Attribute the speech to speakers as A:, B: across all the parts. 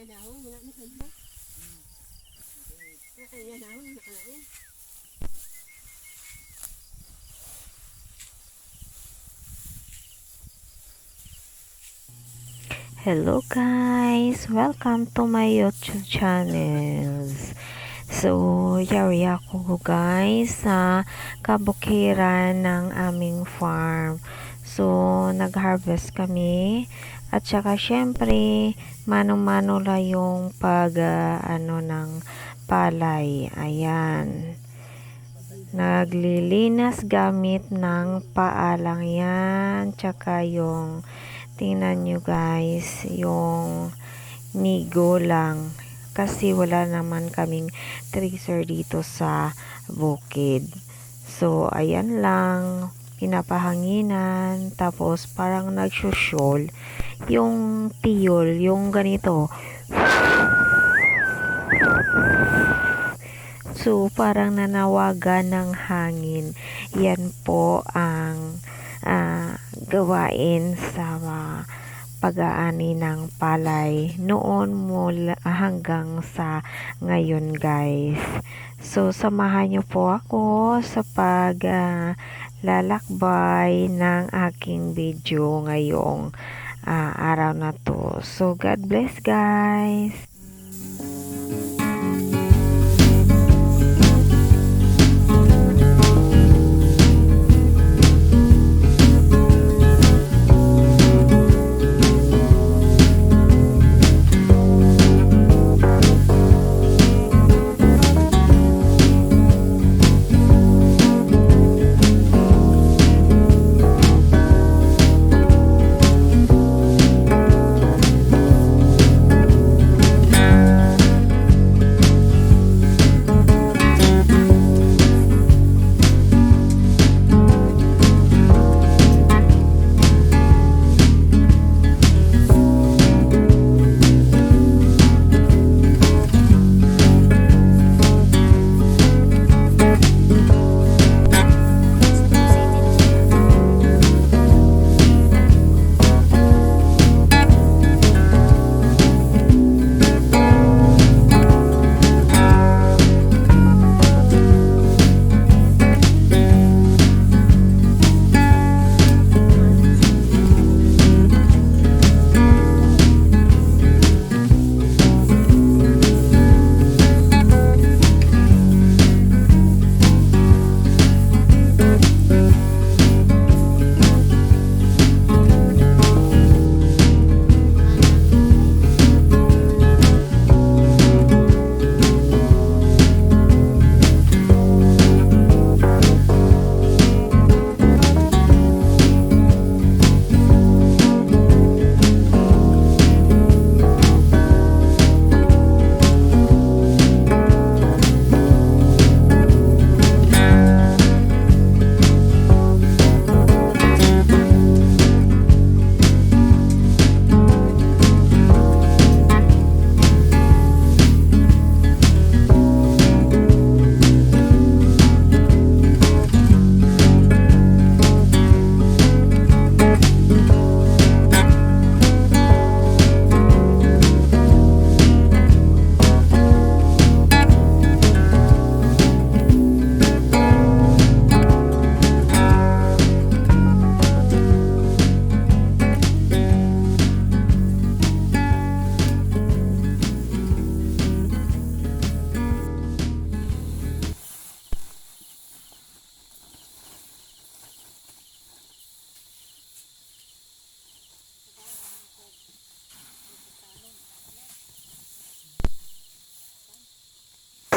A: Hello guys! Welcome to my YouTube channels. So, yari ako guys sa kabukiran ng aming farm. So, nag-harvest kami. At saka syempre, mano-mano la yung ng palay. Ayan. Naglilinas gamit ng paalang yan. Tsaka yung, tingnan nyo guys, yung nigo lang. Kasi wala naman kaming tracer dito sa bukid. So, ayan lang. Pinapahanginan. Tapos, parang nagsusyol. Yung tiyol, yung ganito. So, parang nanawagan ng hangin. Yan po ang gawain sa pag-aani ng palay noon mula hanggang sa ngayon guys. So, samahan nyo po ako sa lalakbay ng aking video ngayong araw na to. So, God bless guys!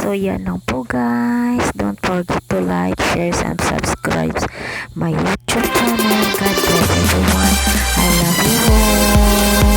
A: So, yan lang po guys. Don't forget to like, share, and subscribe my YouTube channel. God bless everyone. I love you all.